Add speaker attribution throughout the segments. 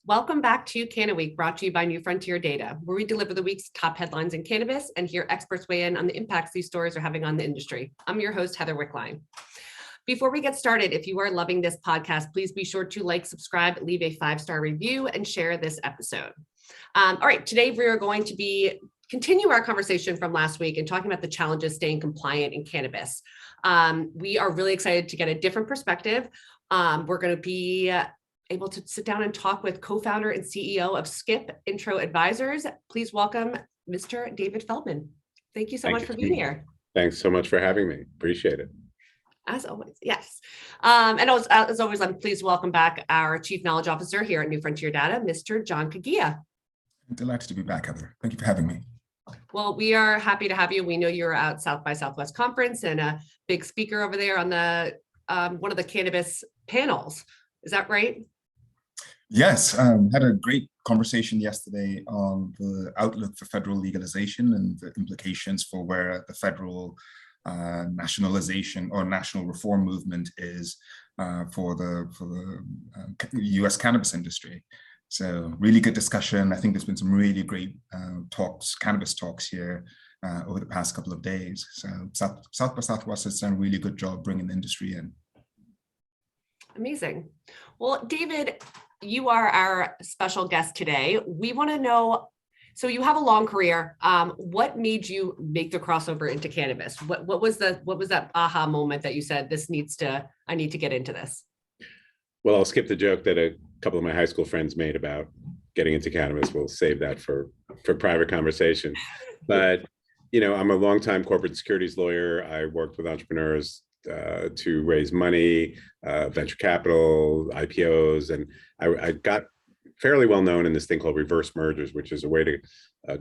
Speaker 1: Welcome back to CannaWeek, brought to you by New Frontier Data, where we deliver the week's top headlines in cannabis and hear experts weigh in on the impacts these stories are having on the industry. I'm your host, Heather Wickline. Before we get started, if you are loving this podcast, please be sure to like, subscribe, leave a 5-star review, and share this episode. All right, today we are going to continue our conversation from last week and talking about the challenges staying compliant in cannabis. We are really excited to get a different perspective. We're going to be able to sit down and talk with co-founder and CEO of Skip Intro Advisors. Please welcome Mr. David Feldman. Thank you so much for being here.
Speaker 2: Thanks so much for having me. Appreciate it.
Speaker 1: As always, yes. And as always, I'm pleased to welcome back our Chief Knowledge Officer here at New Frontier Data, Mr. John Kagia.
Speaker 3: I'm delighted to be back, Heather. Thank you for having me.
Speaker 1: Well, we are happy to have you. We know you're at South by Southwest Conference and a big speaker over there on the one of the cannabis panels. Is that right?
Speaker 3: Yes, had a great conversation yesterday on the outlook for federal legalization and the implications for where the federal nationalization or national reform movement is for the U.S. cannabis industry. So really good discussion. I think there's been some really great cannabis talks here over the past couple of days. So South by Southwest has done a really good job bringing the industry in.
Speaker 1: Amazing. Well, David, you are our special guest today. We want to know, so you have a long career. What made you make the crossover into cannabis? What was that aha moment that you said, I need to get into this?
Speaker 2: Well, I'll skip the joke that a couple of my high school friends made about getting into cannabis. We'll save that for private conversation. But, I'm a longtime corporate securities lawyer. I worked with entrepreneurs to raise money, venture capital, IPOs, and I got fairly well known in this thing called reverse mergers, which is a way to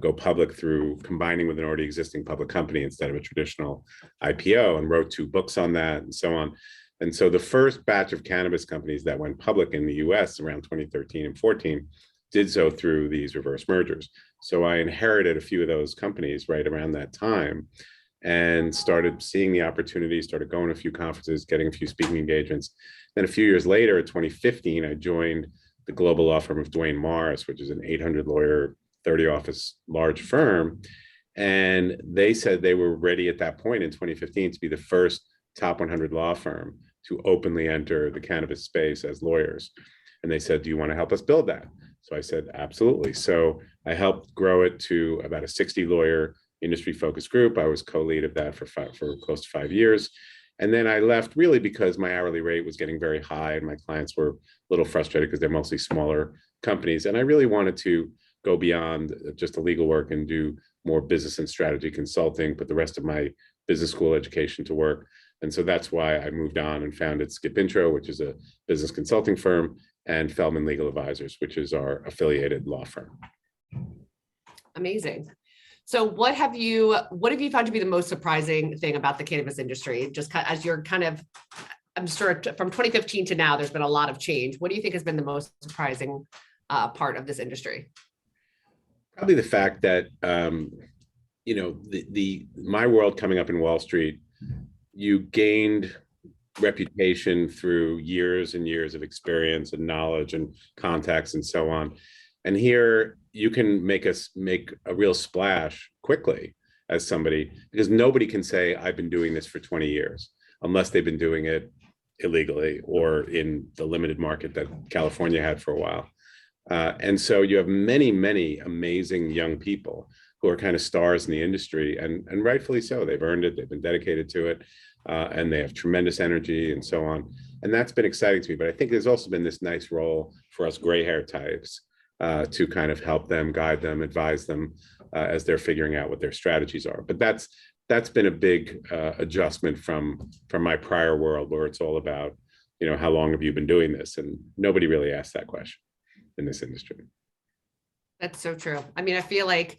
Speaker 2: go public through combining with an already existing public company instead of a traditional IPO, and wrote 2 books on that and so on. And so the first batch of cannabis companies that went public in the US around 2013 and 14 did so through these reverse mergers. So I inherited a few of those companies right around that time and started seeing the opportunities, started going to a few conferences, getting a few speaking engagements. Then a few years later, in 2015, I joined the global law firm of Duane Morris, which is an 800 lawyer, 30 office large firm. And they said they were ready at that point in 2015 to be the first top 100 law firm to openly enter the cannabis space as lawyers. And they said, do you want to help us build that? So I said, absolutely. So I helped grow it to about a 60 lawyer industry-focused group. I was co-lead of that for close to 5 years. And then I left really because my hourly rate was getting very high and my clients were a little frustrated because they're mostly smaller companies. And I really wanted to go beyond just the legal work and do more business and strategy consulting, put the rest of my business school education to work. And so that's why I moved on and founded Skip Intro, which is a business consulting firm, and Feldman Legal Advisors, which is our affiliated law firm.
Speaker 1: Amazing. So what have you found to be the most surprising thing about the cannabis industry? Just as you're I'm sure from 2015 to now, there's been a lot of change. What do you think has been the most surprising part of this industry?
Speaker 2: Probably the fact that, my world coming up in Wall Street, you gained reputation through years and years of experience and knowledge and contacts and so on. And here you can make a real splash quickly as somebody, because nobody can say, I've been doing this for 20 years, unless they've been doing it illegally or in the limited market that California had for a while. And so you have many, many amazing young people who are kind of stars in the industry, and rightfully so. They've earned it, they've been dedicated to it, and they have tremendous energy and so on. And that's been exciting to me. But I think there's also been this nice role for us gray hair types to kind of help them, guide them, advise them as they're figuring out what their strategies are. But that's been a big adjustment from my prior world, where it's all about, how long have you been doing this? And nobody really asks that question in this industry.
Speaker 1: That's so true. I mean, I feel like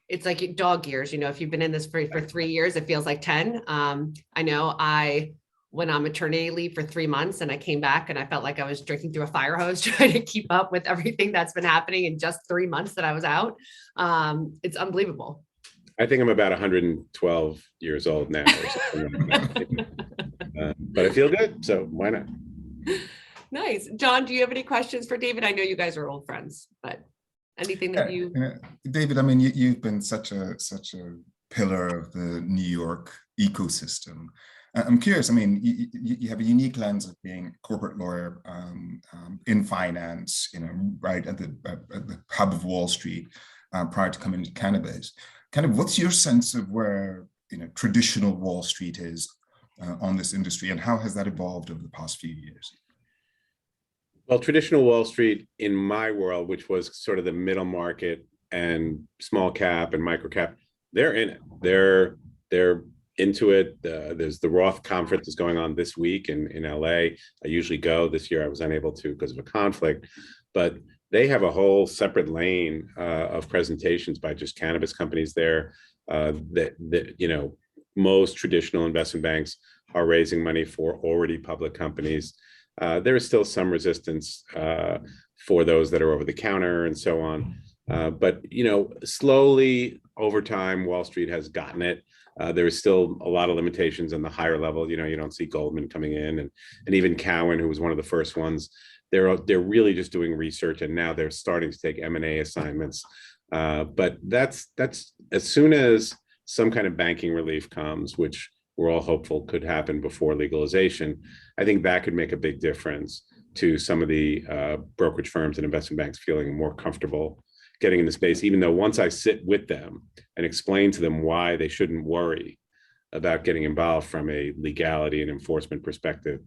Speaker 1: it's like dog years, if you've been in this for 3 years, it feels like 10. I know I went on maternity leave for 3 months and I came back and I felt like I was drinking through a fire hose trying to keep up with everything that's been happening in just 3 months that I was out. It's unbelievable.
Speaker 2: I think I'm about 112 years old now. Or something like that. But I feel good, so why not?
Speaker 1: Nice. John, do you have any questions for David? I know you guys are old friends, but anything that you...
Speaker 3: David, I mean, you've been such a pillar of the New York ecosystem. I'm curious, I mean, you have a unique lens of being a corporate lawyer in finance, right at the hub of Wall Street prior to coming to cannabis. Kind of what's your sense of where, traditional Wall Street is on this industry, and how has that evolved over the past few years?
Speaker 2: Well, traditional Wall Street in my world, which was sort of the middle market and small cap and micro cap, they're in it. They're into it. There's the Roth conference is going on this week in LA. I usually go. This year I was unable to because of a conflict, but they have a whole separate lane of presentations by just cannabis companies there. That most traditional investment banks are raising money for already public companies. There is still some resistance for those that are over the counter and so on. But slowly over time, Wall Street has gotten it. There is still a lot of limitations on the higher level. You don't see Goldman coming in, and even Cowen, who was one of the first ones. They're really just doing research, and now they're starting to take M&A assignments. But that's as soon as some kind of banking relief comes, which we're all hopeful could happen before legalization, I think that could make a big difference to some of the brokerage firms and investment banks feeling more comfortable getting in the space, even though once I sit with them and explain to them why they shouldn't worry about getting involved from a legality and enforcement perspective,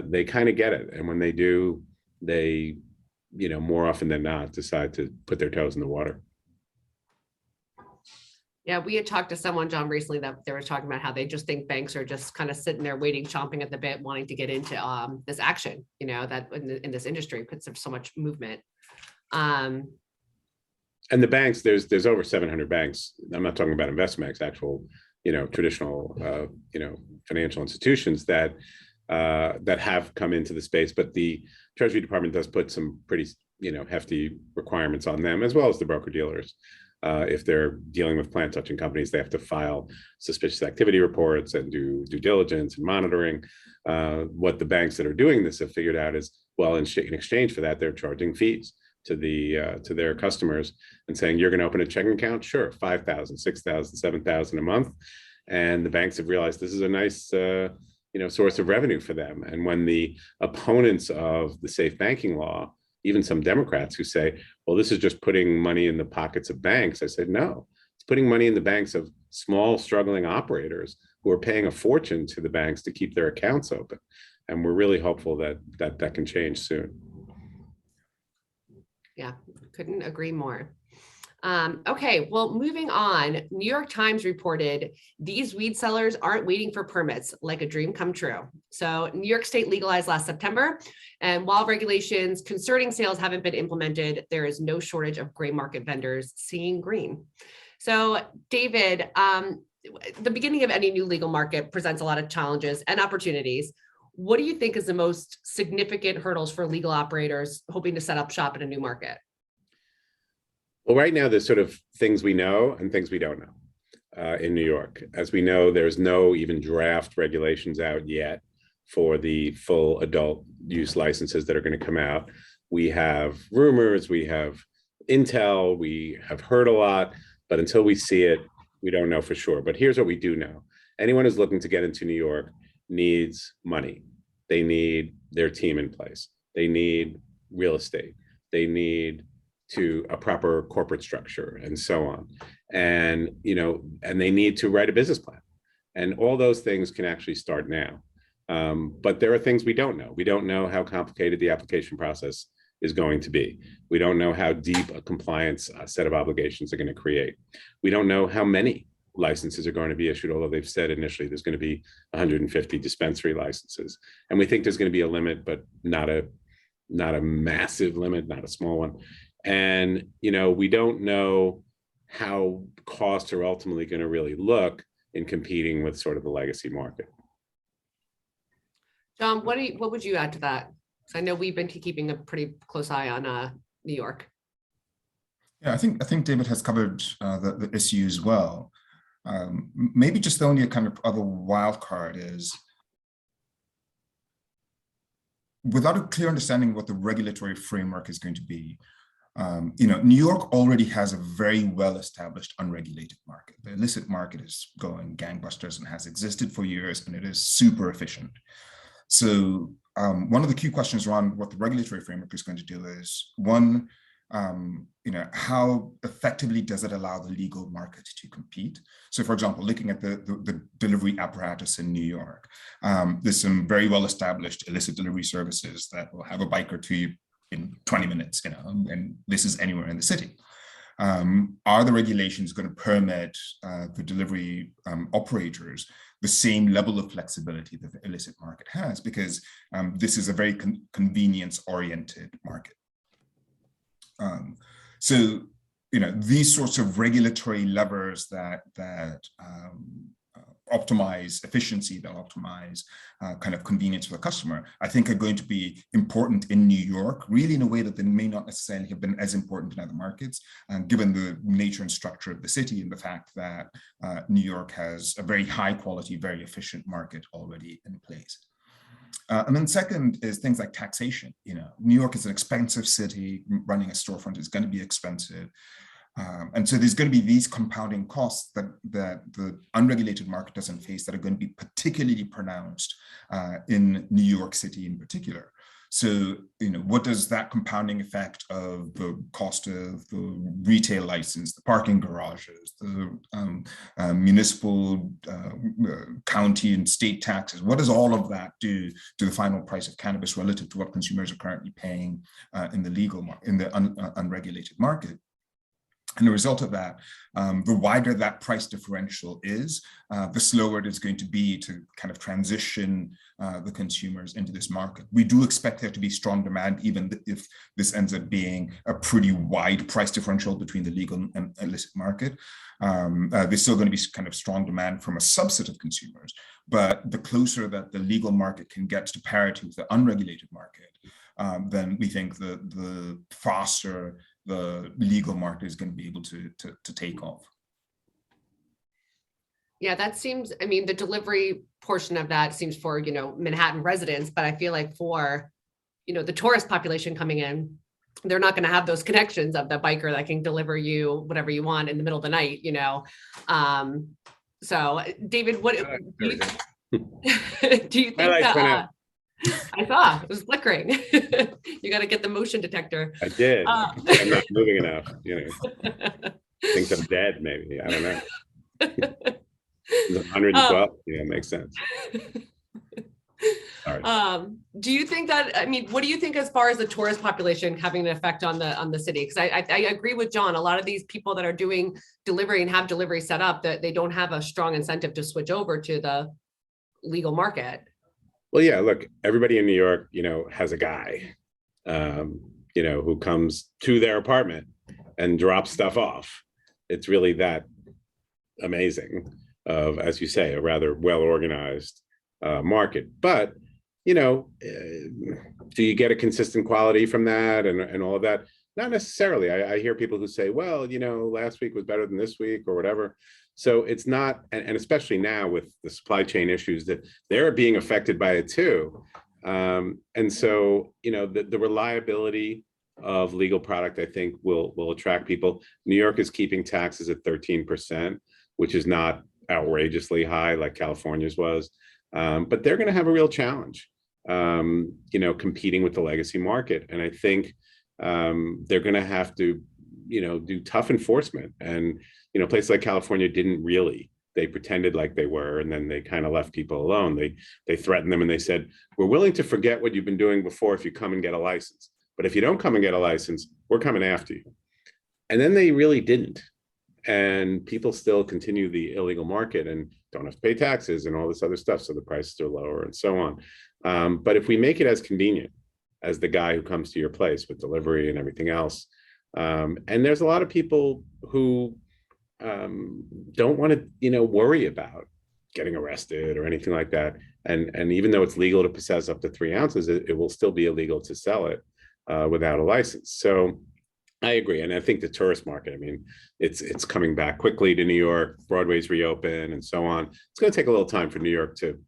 Speaker 2: they kind of get it. And when they do, they, more often than not, decide to put their toes in the water.
Speaker 1: Yeah, we had talked to someone, John, recently that they were talking about how they just think banks are just kind of sitting there waiting, chomping at the bit, wanting to get into this action, that in this industry, because there's so much movement.
Speaker 2: And the banks, there's over 700 banks. I'm not talking about investment banks, actual, traditional, financial institutions that have come into the space. But the Treasury Department does put some pretty, hefty requirements on them, as well as the broker dealers. If they're dealing with plant touching companies, they have to file suspicious activity reports and do due diligence and monitoring. What the banks that are doing this have figured out is, well, in exchange for that, they're charging fees to their customers and saying, you're going to open a checking account? Sure, $5,000, $6,000, $7,000 a month. And the banks have realized this is a nice source of revenue for them. And when the opponents of the safe banking law, even some Democrats who say, well, this is just putting money in the pockets of banks, I said, no, it's putting money in the banks of small struggling operators who are paying a fortune to the banks to keep their accounts open. And we're really hopeful that can change soon.
Speaker 1: Yeah, couldn't agree more. Okay, well, moving on, New York Times reported these weed sellers aren't waiting for permits, like a dream come true. So New York State legalized last September, and while regulations concerning sales haven't been implemented, there is no shortage of gray market vendors seeing green. So David, the beginning of any new legal market presents a lot of challenges and opportunities. What do you think is the most significant hurdles for legal operators hoping to set up shop in a new market?
Speaker 2: Well, right now, there's sort of things we know and things we don't know in New York. As we know, there's no even draft regulations out yet for the full adult use licenses that are going to come out. We have rumors, we have intel, we have heard a lot, but until we see it, we don't know for sure. But here's what we do know. Anyone who's looking to get into New York needs money. They need their team in place. They need real estate. They need a proper corporate structure and so on. And, and they need to write a business plan. And all those things can actually start now. But there are things we don't know. We don't know how complicated the application process is going to be. We don't know how deep a compliance set of obligations are going to create. We don't know how many licenses are going to be issued, although they've said initially there's going to be 150 dispensary licenses. And we think there's going to be a limit, but not a massive limit, not a small one. And, we don't know how costs are ultimately going to really look in competing with sort of the legacy market.
Speaker 1: John, what would you add to that? Because I know we've been keeping a pretty close eye on New York.
Speaker 3: Yeah, I think David has covered the issue as well. Maybe just the only kind of other wild card is without a clear understanding of what the regulatory framework is going to be, New York already has a very well-established unregulated market. The illicit market is going gangbusters and has existed for years, and it is super efficient. So one of the key questions around what the regulatory framework is going to do is, one, how effectively does it allow the legal market to compete? So, for example, looking at the delivery apparatus in New York, there's some very well-established illicit delivery services that will have a biker to you in 20 minutes, and this is anywhere in the city. Are the regulations going to permit the delivery operators the same level of flexibility that the illicit market has? Because this is a very convenience-oriented market. So, these sorts of regulatory levers that optimize efficiency, that optimize kind of convenience for the customer, I think are going to be important in New York, really in a way that they may not necessarily have been as important in other markets, given the nature and structure of the city and the fact that New York has a very high quality, very efficient market already in place. And then second is things like taxation. New York is an expensive city. Running a storefront is going to be expensive. And so there's going to be these compounding costs that the unregulated market doesn't face that are going to be particularly pronounced in New York City in particular. So, what does that compounding effect of the cost of the retail license, the parking garages, the municipal, county and state taxes, what does all of that do to the final price of cannabis relative to what consumers are currently paying in the unregulated market? And the result of that, the wider that price differential is, the slower it is going to be to kind of transition the consumers into this market. We do expect there to be strong demand, even if this ends up being a pretty wide price differential between the legal and illicit market. There's still going to be kind of strong demand from a subset of consumers, but the closer that the legal market can get to parity with the unregulated market, then we think the faster the legal market is going to be able to take off.
Speaker 1: Yeah, that seems, the delivery portion of that seems for, Manhattan residents, but I feel like for, the tourist population coming in, they're not going to have those connections of the biker that can deliver you whatever you want in the middle of the night, So David, what do you think? I saw it was flickering. You got to get the motion detector.
Speaker 2: I did. I'm not moving enough. Think I'm dead, maybe. I don't know. 112. Yeah, makes sense. Sorry.
Speaker 1: Do you think that? What do you think as far as the tourist population having an effect on the city? Because I agree with John. A lot of these people that are doing delivery and have delivery set up, that they don't have a strong incentive to switch over to the legal market.
Speaker 2: Well, yeah, look, everybody in New York, has a guy, who comes to their apartment and drops stuff off. It's really that amazing of, as you say, a rather well-organized market. But, do you get a consistent quality from that and all of that? Not necessarily. I hear people who say, well, last week was better than this week or whatever. So it's not, and especially now with the supply chain issues, that they're being affected by it too. And so, the reliability of legal product, I think, will attract people. New York is keeping taxes at 13%, which is not outrageously high like California's was. But they're going to have a real challenge, competing with the legacy market. And I think they're going to have to, do tough enforcement. And places like California didn't really. They pretended like they were, and then they kind of left people alone. They threatened them and they said, we're willing to forget what you've been doing before if you come and get a license. But if you don't come and get a license, we're coming after you. And then they really didn't. And people still continue the illegal market and don't have to pay taxes and all this other stuff. So the prices are lower and so on. But if we make it as convenient as the guy who comes to your place with delivery and everything else, and there's a lot of people who don't want to, worry about getting arrested or anything like that. And even though it's legal to possess up to 3 ounces, it will still be illegal to sell it without a license. So I agree. And I think the tourist market, it's coming back quickly to New York. Broadway's reopen and so on. It's going to take a little time for New York to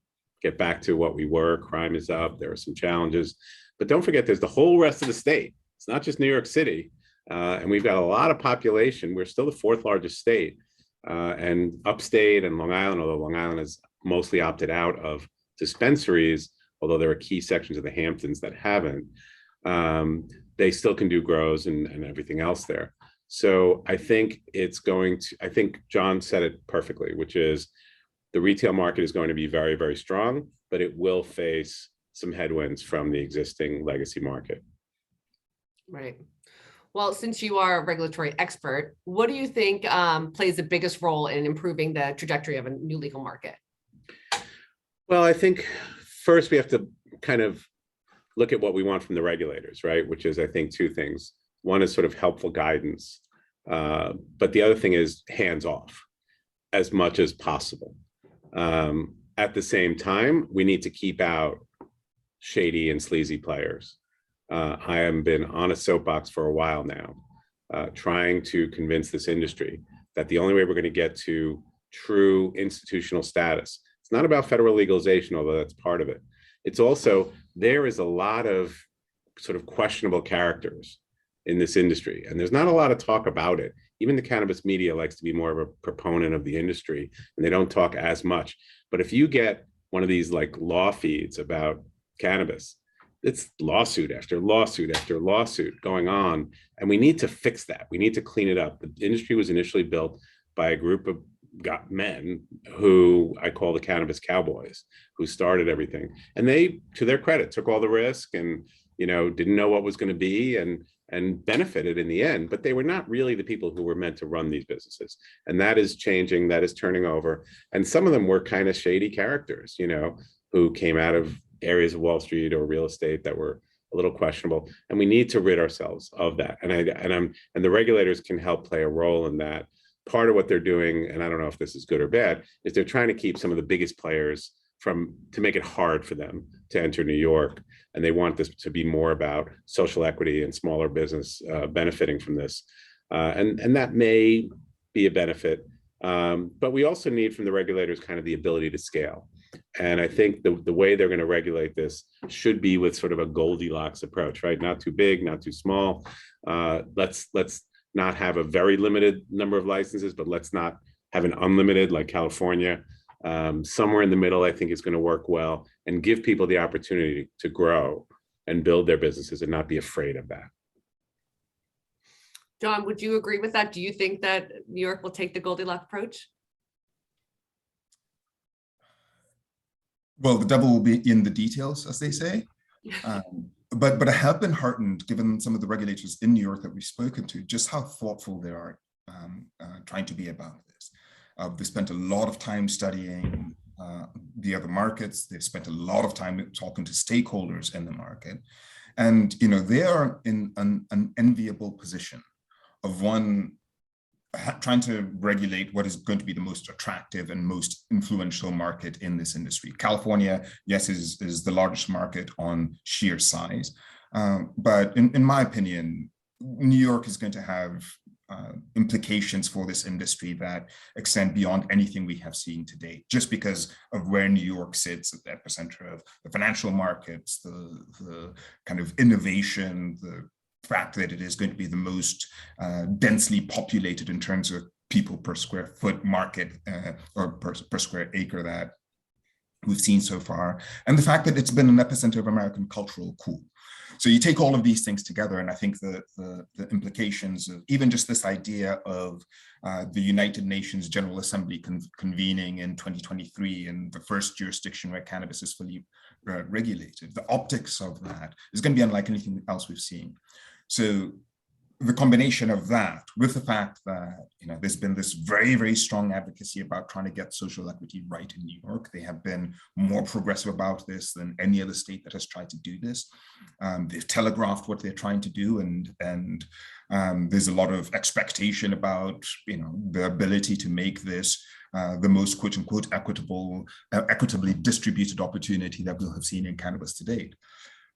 Speaker 2: get back to what we were. Crime is up. There are some challenges. But don't forget, there's the whole rest of the state. It's not just New York City. And we've got a lot of population. We're still the fourth largest state. And upstate and Long Island, although Long Island is mostly opted out of dispensaries, although there are key sections of the Hamptons that haven't, they still can do grows and everything else there. So I think I think John said it perfectly, which is the retail market is going to be very, very strong, but it will face some headwinds from the existing legacy market.
Speaker 1: Right. Well, since you are a regulatory expert, what do you think plays the biggest role in improving the trajectory of a new legal market?
Speaker 2: Well, I think first we have to kind of look at what we want from the regulators, right? Which is, I think, two things. One is sort of helpful guidance, but the other thing is hands off as much as possible. At the same time, we need to keep out shady and sleazy players. I have been on a soapbox for a while now, trying to convince this industry that the only way we're going to get to true institutional status, it's not about federal legalization, although that's part of it. It's also, there is a lot of sort of questionable characters in this industry, and there's not a lot of talk about it. Even the cannabis media likes to be more of a proponent of the industry, and they don't talk as much. But if you get one of these like law feeds about cannabis, it's lawsuit after lawsuit after lawsuit going on, and we need to fix that. We need to clean it up. The industry was initially built by a group of men who I call the cannabis cowboys, who started everything, and they, to their credit, took all the risk and didn't know what was going to be and benefited in the end, but they were not really the people who were meant to run these businesses. And that is changing, that is turning over. And some of them were kind of shady characters, who came out of areas of Wall Street or real estate that were a little questionable. And we need to rid ourselves of that. And the regulators can help play a role in that. Part of what they're doing, and I don't know if this is good or bad, is they're trying to keep some of the biggest players to make it hard for them to enter New York. And they want this to be more about social equity and smaller business benefiting from this. And that may be a benefit. But we also need from the regulators kind of the ability to scale. And I think the way they're going to regulate this should be with sort of a Goldilocks approach, right? Not too big, not too small. Let's not have a very limited number of licenses, but let's not have an unlimited like California. Somewhere in the middle, I think is going to work well and give people the opportunity to grow and build their businesses and not be afraid of that.
Speaker 1: John, would you agree with that? Do you think that New York will take the Goldilocks approach?
Speaker 3: Well, the devil will be in the details, as they say. But I have been heartened, given some of the regulators in New York that we've spoken to, just how thoughtful they are trying to be about this. They spent a lot of time studying the other markets. They've spent a lot of time talking to stakeholders in the market. And they are in an enviable position of one, trying to regulate what is going to be the most attractive and most influential market in this industry. California, yes, is the largest market on sheer size. But in my opinion, New York is going to have implications for this industry that extend beyond anything we have seen to date, just because of where New York sits at the epicenter of the financial markets, the kind of innovation, the fact that it is going to be the most densely populated in terms of people per square foot market or per square acre that we've seen so far, and the fact that it's been an epicenter of American cultural coup. So you take all of these things together, and I think the implications of even just this idea of the United Nations General Assembly convening in 2023 and the first jurisdiction where cannabis is fully regulated, the optics of that is going to be unlike anything else we've seen. So the combination of that with the fact that there's been this very, very strong advocacy about trying to get social equity right in New York. They have been more progressive about this than any other state that has tried to do this. They've telegraphed what they're trying to do, and there's a lot of expectation about the ability to make this the most quote unquote equitably distributed opportunity that we'll have seen in cannabis to date.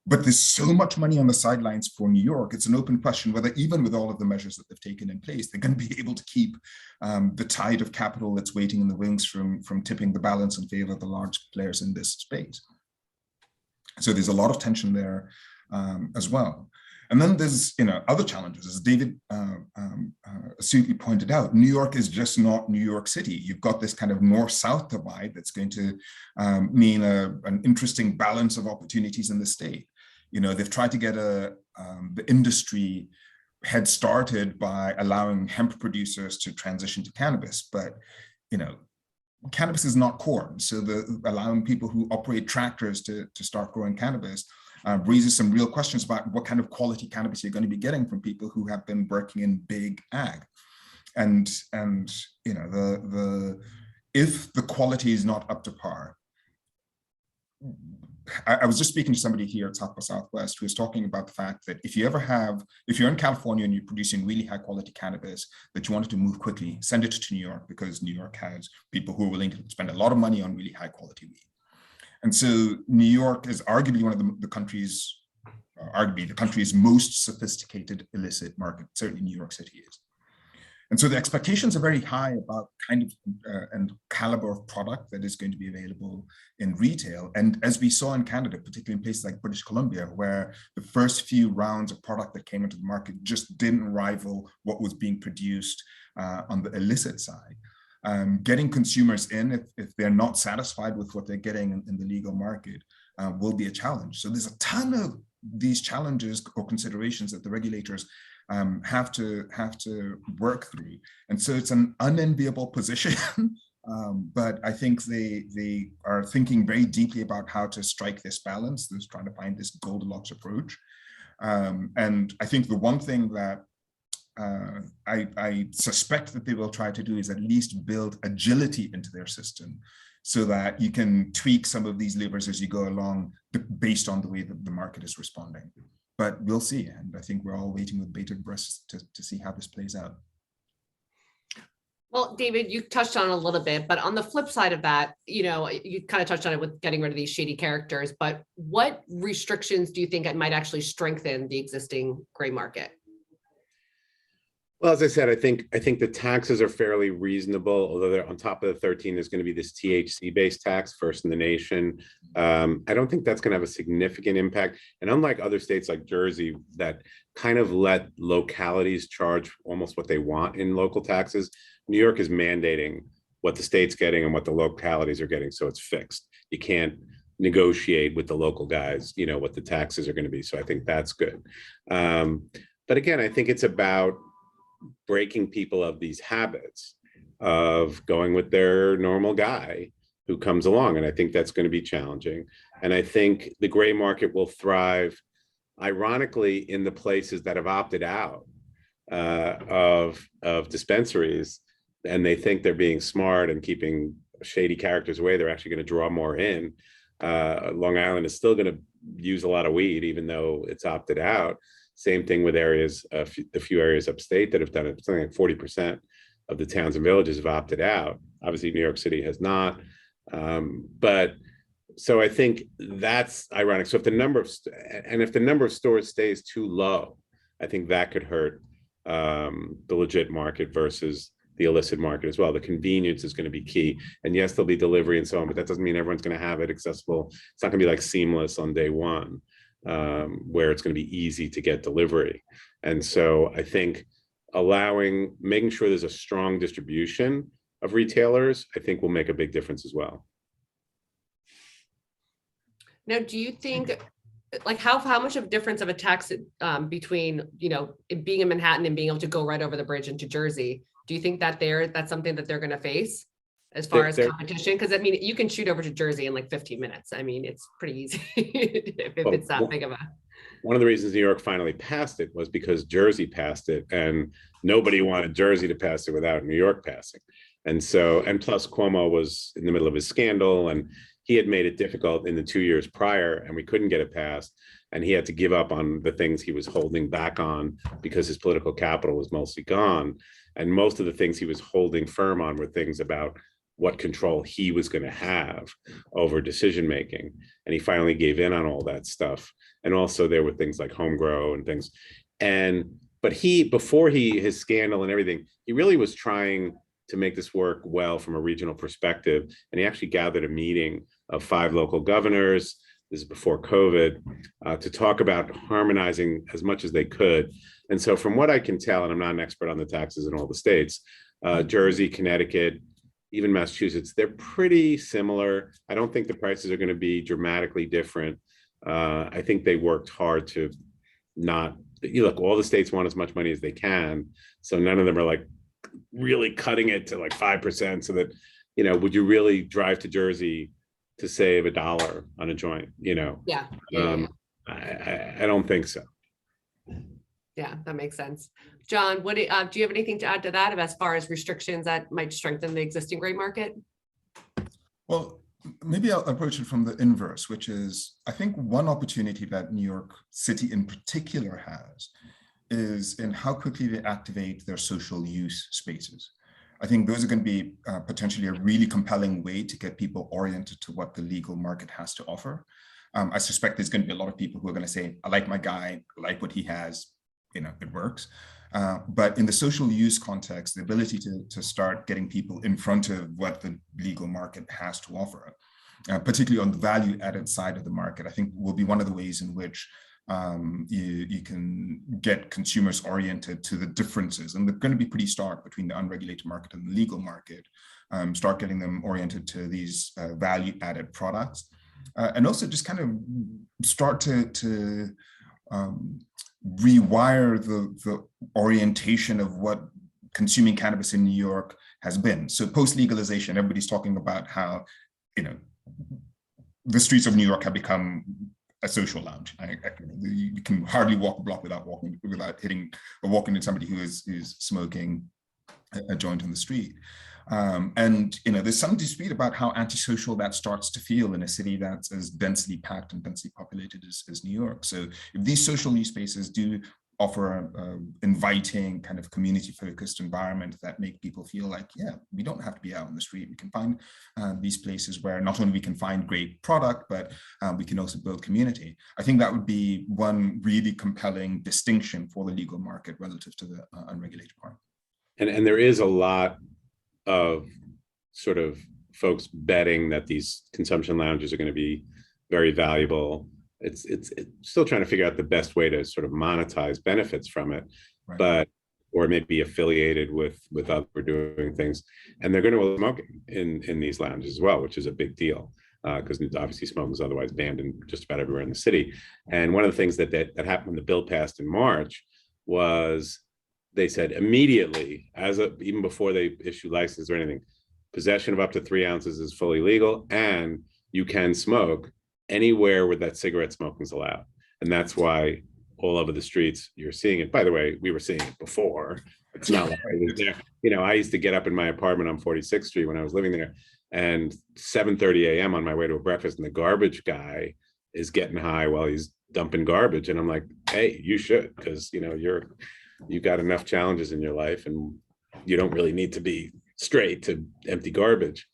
Speaker 3: But there's so much money on the sidelines for New York. It's an open question whether even with all of the measures that they've taken in place, they're going to be able to keep the tide of capital that's waiting in the wings from tipping the balance in favor of the large players in this space. So there's a lot of tension there. as well. And then there's other challenges, as David astutely pointed out. New York is just not New York City. You've got this kind of north-south divide that's going to mean an interesting balance of opportunities in the state. They've tried to get the industry head started by allowing hemp producers to transition to cannabis, but cannabis is not corn, so allowing people who operate tractors to start growing cannabis raises some real questions about what kind of quality cannabis you're going to be getting from people who have been working in big ag, and if the quality is not up to par. I was just speaking to somebody here at South by Southwest who was talking about the fact that if you're in California and you're producing really high quality cannabis that you wanted to move quickly, send it to New York, because New York has people who are willing to spend a lot of money on really high quality weed. And so New York is arguably one of the country's most sophisticated illicit market. Certainly New York City is. And so the expectations are very high about kind of and caliber of product that is going to be available in retail. And as we saw in Canada, particularly in places like British Columbia, where the first few rounds of product that came into the market just didn't rival what was being produced on the illicit side. Getting consumers in, if they're not satisfied with what they're getting in the legal market, will be a challenge. So there's a ton of these challenges or considerations that the regulators have to work through. And so it's an unenviable position, but I think they are thinking very deeply about how to strike this balance. They're trying to find this Goldilocks approach. And I think the one thing that I suspect that they will try to do is at least build agility into their system, so that you can tweak some of these levers as you go along based on the way that the market is responding. But we'll see. And I think we're all waiting with bated breath to see how this plays out.
Speaker 1: Well, David, you touched on it a little bit, but on the flip side of that, you kind of touched on it with getting rid of these shady characters, but what restrictions do you think it might actually strengthen the existing gray market?
Speaker 2: Well, as I said, I think the taxes are fairly reasonable, although they're on top of the 13, there's going to be this THC-based tax, first in the nation. I don't think that's going to have a significant impact. And unlike other states like Jersey that kind of let localities charge almost what they want in local taxes, New York is mandating what the state's getting and what the localities are getting, so it's fixed. You can't negotiate with the local guys, what the taxes are going to be. So I think that's good. But again, I think it's about breaking people of these habits of going with their normal guy who comes along. And I think that's going to be challenging. And I think the gray market will thrive, ironically, in the places that have opted out of dispensaries, and they think they're being smart and keeping shady characters away. They're actually going to draw more in. Long Island is still going to use a lot of weed, even though it's opted out. Same thing with areas, the few areas upstate that have done it. Something like 40% of the towns and villages have opted out. Obviously, New York City has not. But so I think that's ironic. So if the number of stores stays too low, I think that could hurt the legit market versus the illicit market as well. The convenience is going to be key. And yes, there'll be delivery and so on, but that doesn't mean everyone's going to have it accessible. It's not going to be like seamless on day one. Where it's going to be easy to get delivery. And so I think making sure there's a strong distribution of retailers, I think will make a big difference as well.
Speaker 1: Now, do you think, like how much of a difference of a tax between, it being in Manhattan and being able to go right over the bridge into Jersey? Do you think that that's something that they're going to face as far as competition? Because I mean, you can shoot over to Jersey in like 15 minutes. I mean, it's pretty easy if it's that big of a. One
Speaker 2: of the reasons New York finally passed it was because Jersey passed it, and nobody wanted Jersey to pass it without New York passing. And so, and plus Cuomo was in the middle of his scandal, and he had made it difficult in the 2 years prior, and we couldn't get it passed. And he had to give up on the things he was holding back on because his political capital was mostly gone. And most of the things he was holding firm on were things about what control he was going to have over decision making. And he finally gave in on all that stuff. And also there were things like home grow and things. But before his scandal and everything, he really was trying to make this work well from a regional perspective. And he actually gathered a meeting of 5 local governors, this is before COVID, to talk about harmonizing as much as they could. And so from what I can tell, and I'm not an expert on the taxes in all the states, Jersey, Connecticut, even Massachusetts, they're pretty similar. I don't think the prices are going to be dramatically different. I think they worked hard to not, look, all the states want as much money as they can. So none of them are like really cutting it to like 5% so that, would you really drive to Jersey to save $1 on a joint,
Speaker 1: Yeah.
Speaker 2: I don't think so.
Speaker 1: Yeah, that makes sense. John, what do you have anything to add to that as far as restrictions that might strengthen the existing gray market?
Speaker 3: Well, maybe I'll approach it from the inverse, which is, I think one opportunity that New York City in particular has is in how quickly they activate their social use spaces. I think those are going to be potentially a really compelling way to get people oriented to what the legal market has to offer. I suspect there's going to be a lot of people who are going to say, I like my guy, I like what he has, it works. But in the social use context, the ability to start getting people in front of what the legal market has to offer, particularly on the value added side of the market, I think will be one of the ways in which you can get consumers oriented to the differences, and they're going to be pretty stark between the unregulated market and the legal market. Start getting them oriented to these value added products, and also just kind of start to rewire the orientation of what consuming cannabis in New York has been. So post legalization, everybody's talking about how the streets of New York have become a social lounge. You can hardly walk a block without walking into somebody who is smoking a joint on the street. And there's some dispute about how antisocial that starts to feel in a city that's as densely packed and densely populated as New York. So if these social use spaces do offer an inviting kind of community-focused environment that make people feel like, yeah, we don't have to be out on the street. We can find these places where not only we can find great product, but we can also build community. I think that would be one really compelling distinction for the legal market relative to the unregulated part.
Speaker 2: And there is a lot of sort of folks betting that these consumption lounges are going to be very valuable. It's still trying to figure out the best way to sort of monetize benefits from it, right. But or maybe affiliated with other doing things, and they're going to allow smoking in these lounges as well, which is a big deal because obviously smoking is otherwise banned in just about everywhere in the city. And one of the things that happened when the bill passed in March was they said immediately, even before they issue license or anything, possession of up to 3 ounces is fully legal, and you can smoke anywhere where that cigarette smoking is allowed. And that's why all over the streets you're seeing it. By the way, we were seeing it before. It's not like it was there. I used to get up in my apartment on 46th Street when I was living there, and 7:30 a.m. on my way to a breakfast, and the garbage guy is getting high while he's dumping garbage. And I'm like, hey, you should, because you've got enough challenges in your life, and you don't really need to be straight to empty garbage.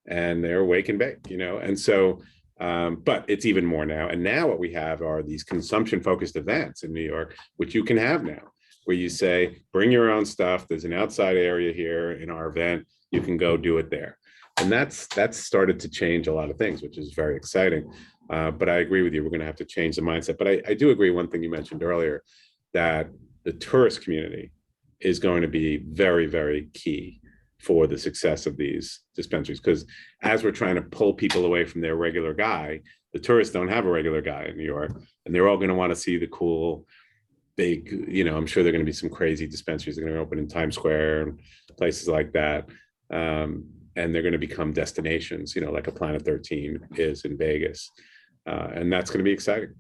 Speaker 2: And they're wake and bake, and so. But it's even more now. And now what we have are these consumption-focused events in New York, which you can have now, where you say, bring your own stuff. There's an outside area here in our event. You can go do it there. And that's started to change a lot of things, which is very exciting. But I agree with you. We're going to have to change the mindset. But I do agree one thing you mentioned earlier, that the tourist community is going to be very, very key for the success of these dispensaries, because as we're trying to pull people away from their regular guy, the tourists don't have a regular guy in New York, and they're all going to want to see the cool, big, I'm sure there are going to be some crazy dispensaries that are going to open in Times Square and places like that, and they're going to become destinations, like a Planet 13 is in Vegas, and that's going to be exciting.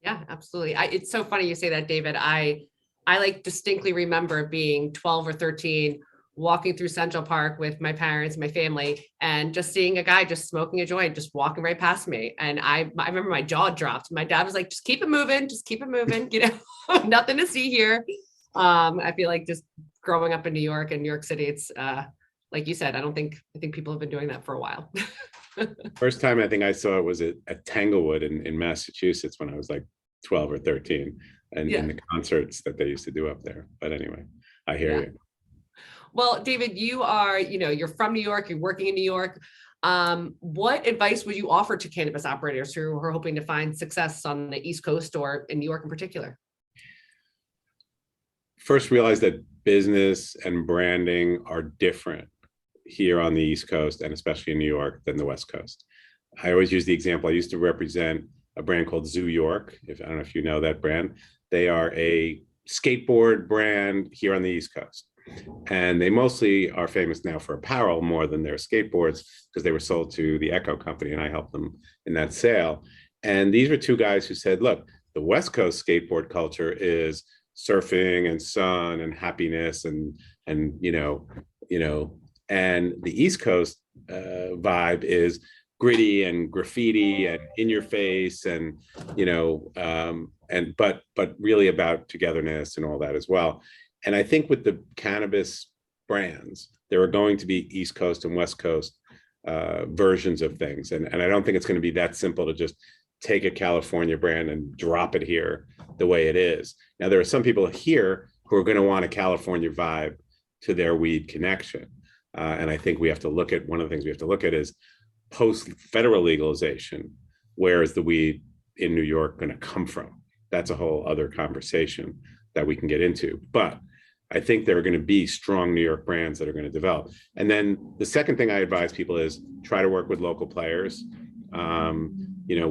Speaker 1: Yeah, absolutely. It's so funny you say that, David. I like distinctly remember being 12 or 13, walking through Central Park with my parents, my family, and just seeing a guy just smoking a joint, just walking right past me. And I remember my jaw dropped. My dad was like, just keep it moving, nothing to see here. I feel like just growing up in New York and New York City, it's like you said, I think people have been doing that for a while.
Speaker 2: First time I think I saw it was at Tanglewood in Massachusetts when I was like 12 or 13, and in the concerts that they used to do up there. But anyway, I hear you.
Speaker 1: Well, David, you are, you're from New York, you're working in New York. What advice would you offer to cannabis operators who are hoping to find success on the East Coast or in New York in particular?
Speaker 2: First, realize that business and branding are different here on the East Coast, and especially in New York, than the West Coast. I always use the example. I used to represent a brand called Zoo York. I don't know if you know that brand. They are a skateboard brand here on the East Coast. And they mostly are famous now for apparel more than their skateboards, because they were sold to the Echo company and I helped them in that sale. And these were two guys who said, look, the West Coast skateboard culture is surfing and sun and happiness and and the East Coast vibe is gritty and graffiti and in your face and but really about togetherness and all that as well. And I think with the cannabis brands, there are going to be East Coast and West Coast versions of things. And I don't think it's going to be that simple to just take a California brand and drop it here the way it is. Now, there are some people here who are going to want a California vibe to their weed connection. And I think we have to look at, one of the things we have to look at is post-federal legalization, where is the weed in New York going to come from? That's a whole other conversation that we can get into. But I think there are going to be strong New York brands that are going to develop. And then the second thing I advise people is try to work with local players.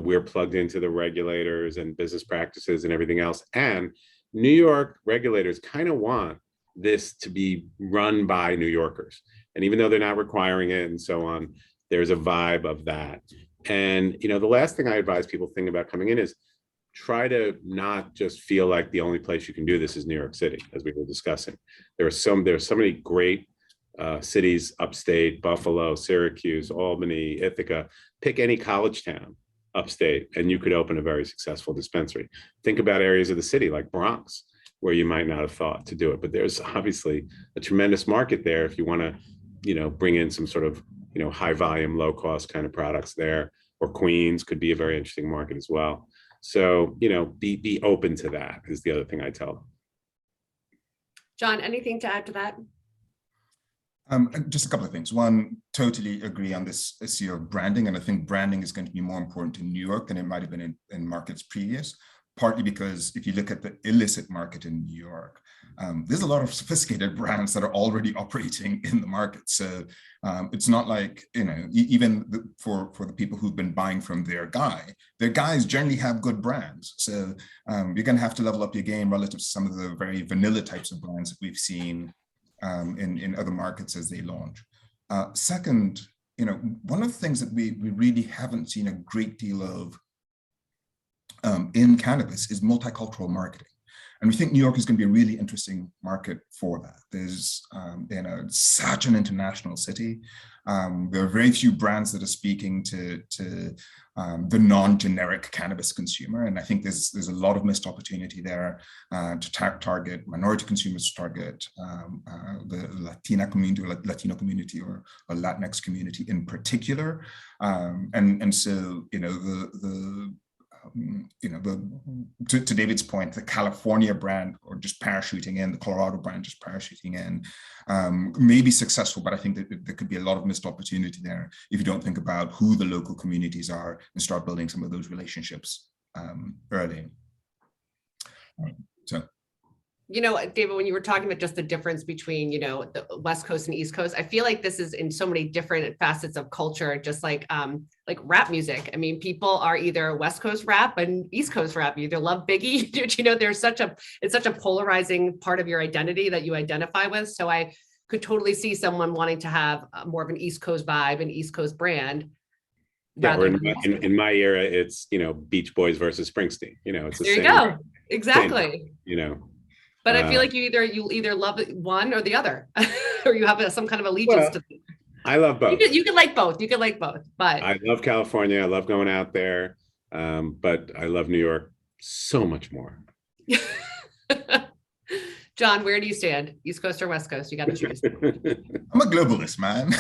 Speaker 2: We're plugged into the regulators and business practices and everything else. And New York regulators kind of want this to be run by New Yorkers. And even though they're not requiring it and so on, there's a vibe of that. And, the last thing I advise people think about coming in is try to not just feel like the only place you can do this is New York City, as we were discussing. There are so many great cities upstate: Buffalo, Syracuse, Albany, Ithaca. Pick any college town upstate and you could open a very successful dispensary. Think about areas of the city like Bronx, where you might not have thought to do it, but there's obviously a tremendous market there if you want to, bring in some sort of, high volume, low cost kind of products there. Or Queens could be a very interesting market as well. So, be open to that is the other thing I tell them.
Speaker 1: John, anything to add to that?
Speaker 3: Just a couple of things. One, totally agree on this issue of branding. And I think branding is going to be more important in New York than it might have been in markets previous, partly because if you look at the illicit market in New York, there's a lot of sophisticated brands that are already operating in the market. So it's not like, even for the people who've been buying from their guys generally have good brands. So you're going to have to level up your game relative to some of the very vanilla types of brands that we've seen in other markets as they launch. Second, one of the things that we really haven't seen a great deal of in cannabis is multicultural marketing. And we think New York is going to be a really interesting market for that. There's such an international city. There are very few brands that are speaking to the non-generic cannabis consumer. And I think there's a lot of missed opportunity there to target minority consumers, to target the Latina community or Latino community or Latinx community in particular. And so, to David's point, the California brand or just parachuting in, the Colorado brand just parachuting in, may be successful, but I think that there could be a lot of missed opportunity there if you don't think about who the local communities are and start building some of those relationships early. So.
Speaker 1: David, when you were talking about just the difference between, the West Coast and East Coast, I feel like this is in so many different facets of culture, just like rap music. I mean, people are either West Coast rap and East Coast rap. You either love Biggie, it's such a polarizing part of your identity that you identify with. So I could totally see someone wanting to have more of an East Coast vibe, an East Coast brand.
Speaker 2: Yeah, or in my era, it's, Beach Boys versus Springsteen. It's the
Speaker 1: there
Speaker 2: same.
Speaker 1: You go. Exactly. But I feel like you either love one or the other, or you have some kind of allegiance to them.
Speaker 2: I love both.
Speaker 1: You can like both. But
Speaker 2: I love California. I love going out there. But I love New York so much more.
Speaker 1: John, where do you stand? East Coast or West Coast? You got to choose.
Speaker 3: I'm a globalist, man.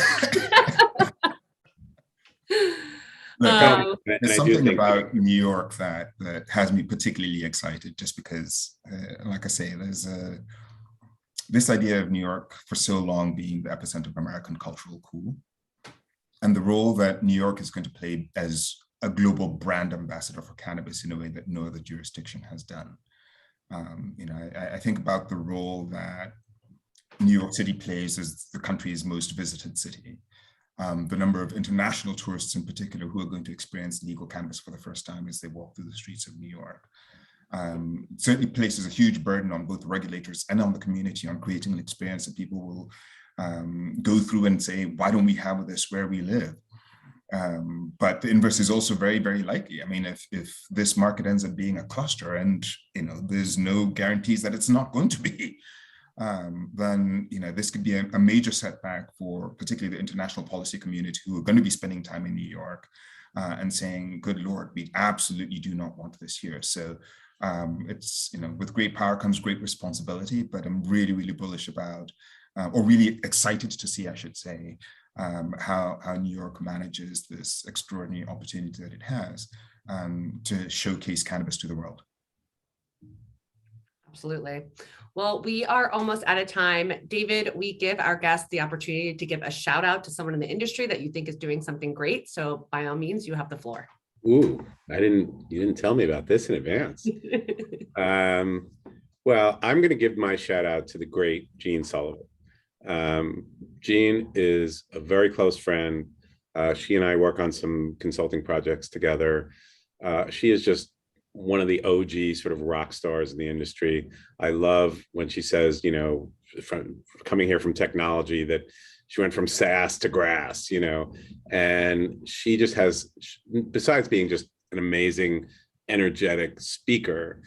Speaker 3: There's something about New York that has me particularly excited, just because, like I say, there's this idea of New York for so long being the epicenter of American cultural coup. and the role that New York is going to play as a global brand ambassador for cannabis in a way that no other jurisdiction has done. I think about the role that New York City plays as the country's most visited city. The number of international tourists in particular who are going to experience legal cannabis for the first time as they walk through the streets of New York. Certainly places a huge burden on both the regulators and on the community on creating an experience that people will go through and say, why don't we have this where we live? But the inverse is also very, very likely. I mean, if this market ends up being a cluster and there's no guarantees that it's not going to be, then this could be a major setback for particularly the international policy community who are going to be spending time in New York and saying, good Lord, we absolutely do not want this here. So it's, with great power comes great responsibility, but I'm really, really bullish about, or really excited to see, I should say, how New York manages this extraordinary opportunity that it has to showcase cannabis to the world.
Speaker 1: Absolutely. Well, we are almost out of time. David, we give our guests the opportunity to give a shout out to someone in the industry that you think is doing something great. So by all means, you have the floor.
Speaker 2: Ooh, you didn't tell me about this in advance. Well, I'm going to give my shout out to the great Jean Sullivan. Jean is a very close friend. She and I work on some consulting projects together. She is just one of the OG sort of rock stars in the industry. I love when she says, from coming here from technology, that she went from SaaS to grass, and she just has, besides being just an amazing, energetic speaker,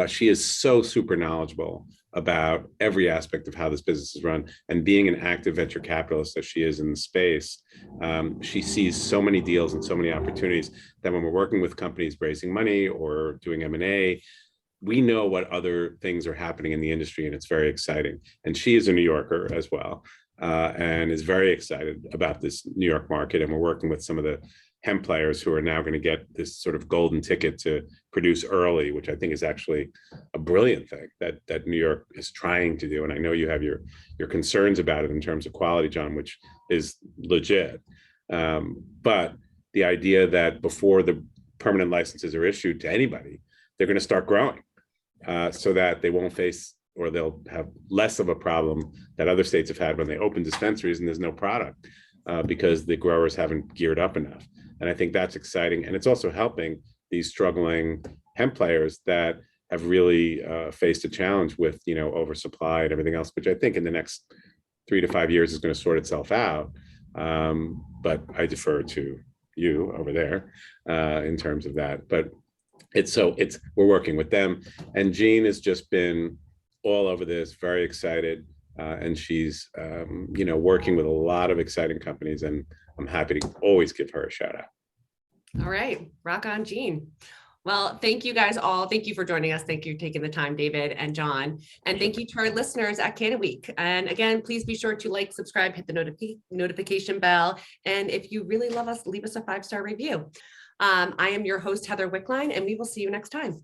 Speaker 2: she is so super knowledgeable about every aspect of how this business is run, and being an active venture capitalist as she is in the space, she sees so many deals and so many opportunities that when we're working with companies raising money or doing M&A, we know what other things are happening in the industry, and it's very exciting. And she is a New Yorker as well, and is very excited about this New York market. And we're working with some of the hemp players who are now going to get this sort of golden ticket to produce early, which I think is actually a brilliant thing that New York is trying to do. And I know you have your concerns about it in terms of quality, John, which is legit. But the idea that before the permanent licenses are issued to anybody, they're going to start growing so that they won't face, or they'll have less of a problem that other states have had when they open dispensaries and there's no product because the growers haven't geared up enough. And I think that's exciting. And it's also helping these struggling hemp players that have really faced a challenge with, oversupply and everything else, which I think in the next 3 to 5 years is going to sort itself out. But I defer to you over there in terms of that. But we're working with them. And Jean has just been all over this, very excited. And she's, working with a lot of exciting companies, and I'm happy to always give her a shout out.
Speaker 1: All right. Rock on, Jean. Well, thank you guys all. Thank you for joining us. Thank you for taking the time, David and John. And thank you to our listeners at CannaWeek. And again, please be sure to like, subscribe, hit the notification bell. And if you really love us, leave us a 5-star review. I am your host, Heather Wickline, and we will see you next time.